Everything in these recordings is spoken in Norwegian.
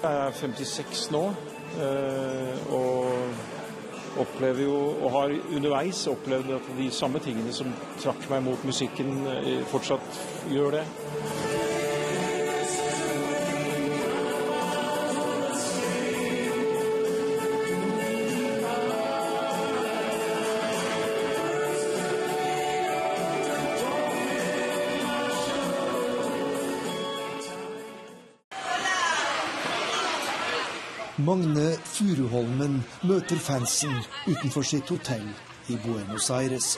Jeg 56 nå, og opplever jo, og har underveis opplevd at de samme tingene som trakk meg mot musikken fortsatt gjør det. Magne Furuholmen møter fansen utenfor sitt hotell i Buenos Aires.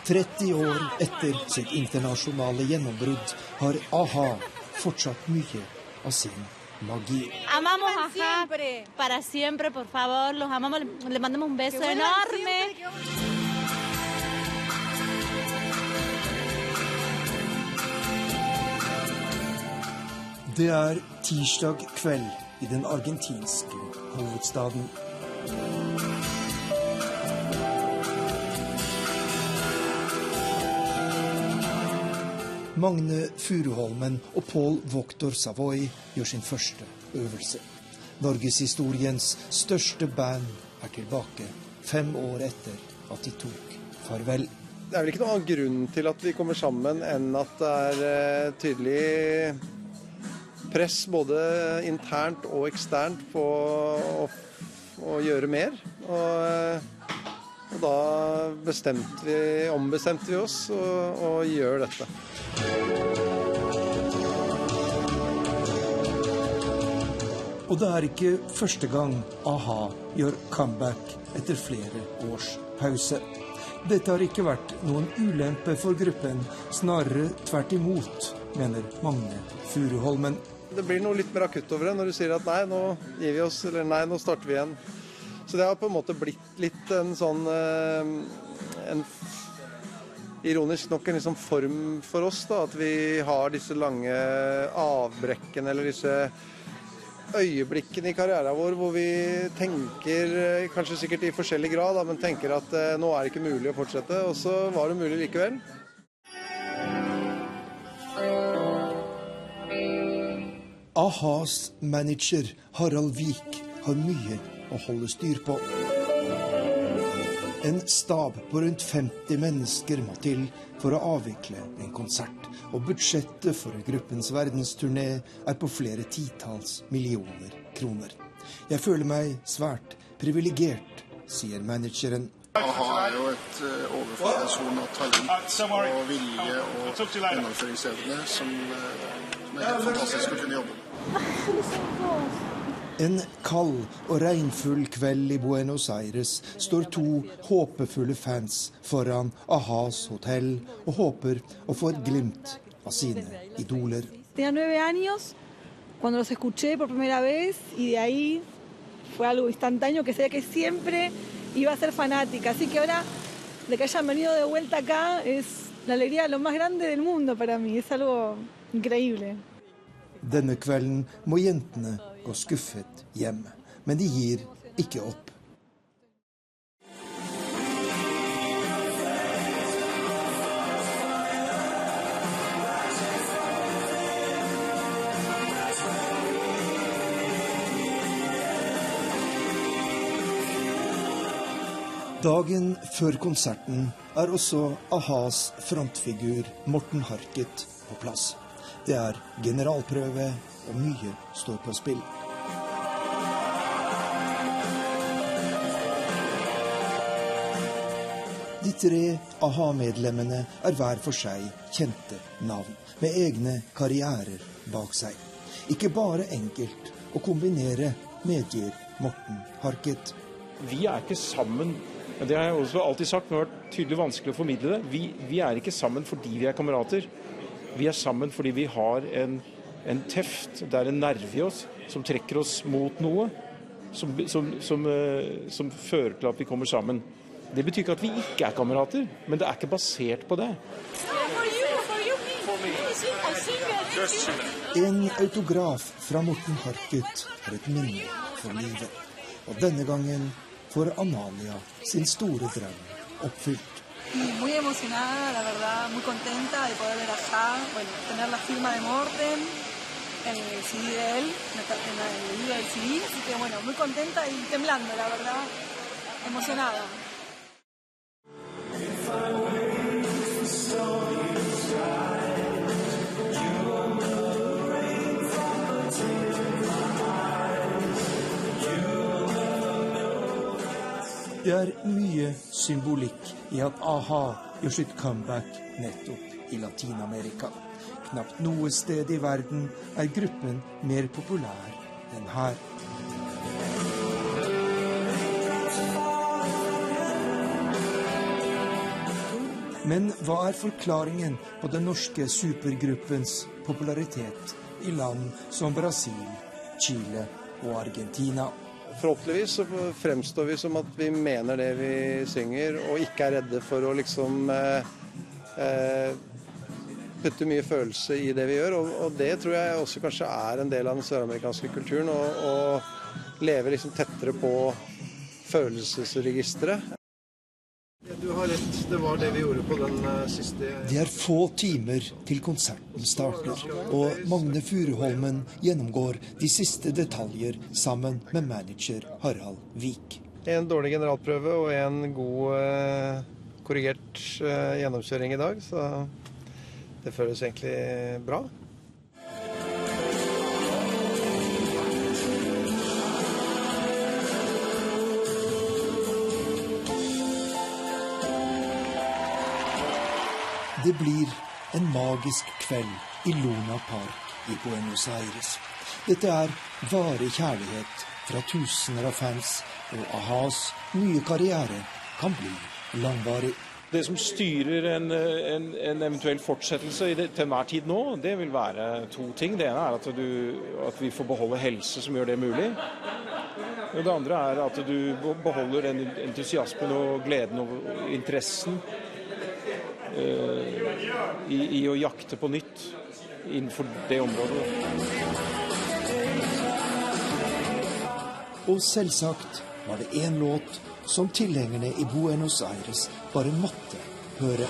30 år etter sitt internasjonale gjennombrudd har A-ha fortsatt mye av sin magi. Amamos A-ha para siempre, por favor. Los amamos, le mandamos un beso enorme. Det er tirsdag kveld i den argentinske hovedstaden. Magne Furuholmen og Paul Victor Savoy gjør sin første øvelse. Norgeshistoriens største band er tilbake 5 år etter at de tok farvel. Det er vel ikke noen annen grunn til at vi kommer sammen enn at det er tydelig press både internt og eksternt på å gjøre mer. Og da ombestemte vi oss og gjør dette. Og det er ikke første gang A-ha gjør comeback etter flere års pause. Dette har ikke vært noen ulempe for gruppen, snarere tvert imot, mener Magne Furuholmen. Det blir noe litt mer akutt over det når du sier at nei, nå gir vi oss, eller nei, nå starter vi igjen. Så det har på en måte blitt litt en sånn, ironisk nok en liksom form for oss da, at vi har disse lange avbrekkene, eller disse øyeblikkene i karrieren vår, hvor vi tenker, kanskje sikkert i forskjellig grad, da, men tenker at nå er det ikke mulig å fortsette, og så var det mulig likevel. A-has manager Harald Vik har mye å holde styr på. En stab på rundt 50 mennesker må til for å avvikle en konsert, og budsjettet for gruppens verdensturné er på flere titalls millioner kroner. Jeg føler meg svært privilegert, sier manageren. A-ha er jo et overflødighetsord av talent og vilje og gjennomføringsevne som er helt fantastisk å kunne jobbe med. En kald og regnfull kveld i Buenos Aires står 2 håpefulle fans foran A-has hotell og håper å få et glimt av sine idoler. Tenía 9 años cuando los escuché por primera vez y de ahí fue algo instantáneo que sabía que siempre iba a ser fanática. Así que ahora de que hayan venido de vuelta acá es la alegría lo más grande del mundo para mí. Es algo increíble. Denne kvelden må jentene gå skuffet hjem, men de gir ikke opp. Dagen før konserten er også A-has frontfigur Morten Harket på plass. Det er generalprøve, og mye står på spill. De 3 A-ha-medlemmene er hver for seg kjente navn, med egne karrierer bak seg. Ikke bare enkelt å kombinere, medgir Morten Harket. Vi er ikke sammen, det har jeg også alltid sagt, men det har vært tydelig vanskelig å formidle det. Vi er ikke sammen fordi vi er kamerater. Vi er sammen fordi vi har en teft, det er en nerve i oss som trekker oss mot noe, som fører til at vi kommer sammen. Det betyr ikke at vi ikke er kamerater, men det er ikke basert på det. En autograf fra Morten Harket er et minne for livet. Og denne gangen får Amalia sin store drøm oppfylt. Muy emocionada, la verdad, muy contenta de poder ver a A-ha, bueno, tener la firma de Morten el CD de él, en el video del CD, así que bueno, muy contenta y temblando, la verdad, emocionada. Det mye symbolikk I at a-ha gjør sitt comeback nettopp I Latin-Amerika. Knapt noe sted I verden gruppen mer populær enn her. Men hva forklaringen på den norske supergruppens popularitet I land som Brasil, Chile og Argentina? Forhåpentligvis så fremstår vi som at vi mener det vi synger, og ikke redde for å liksom putte mye følelse I det vi gjør, og det tror jeg også kanskje en del av den søramerikanske kulturen, å leve liksom tettere på følelsesregisteret. Du har rett, det var det vi gjorde på den siste... Det få timer til konserten starter, og Magne Furuholmen gjennomgår de siste detaljer sammen med manager Harald Vik. En dårlig generalprøve og en god korrigert gjennomkjøring I dag, så det føles egentlig bra. Det blir en magisk kveld I Luna Park I Buenos Aires. Dette varig kjærlighet fra tusener av fans, og a-has nye karriere kan bli langvarig. Det som styrer en eventuell fortsettelse til enhver tid nå, det vil være to ting. Det ene at vi får beholde helse som gjør det mulig. Og det andre at du beholder den entusiasmen og gleden og interessen I å jakte på nytt innenfor det området. Og selvsagt var det en låt som tilhengerne I Buenos Aires bare måtte høre.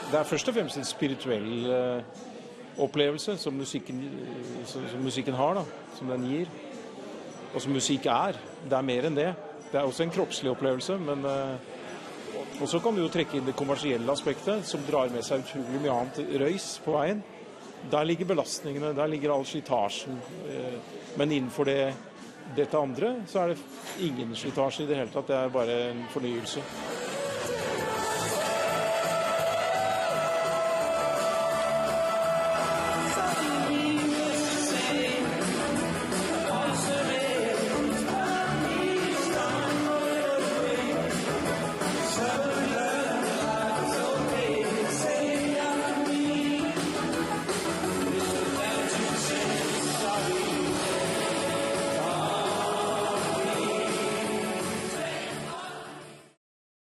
Det først og fremst en spirituell opplevelse som musikken har, da, som den gir, og som musikk Det mer enn det. Det også en kroppslig opplevelse, men og så kan du jo trekke inn det kommersielle aspektet, som drar med seg utrolig mye annet røys på veien. Der ligger belastningene, der ligger all slitasjen, men innenfor dette andre så det ingen slitasje I det hele tatt, det bare en fornyelse.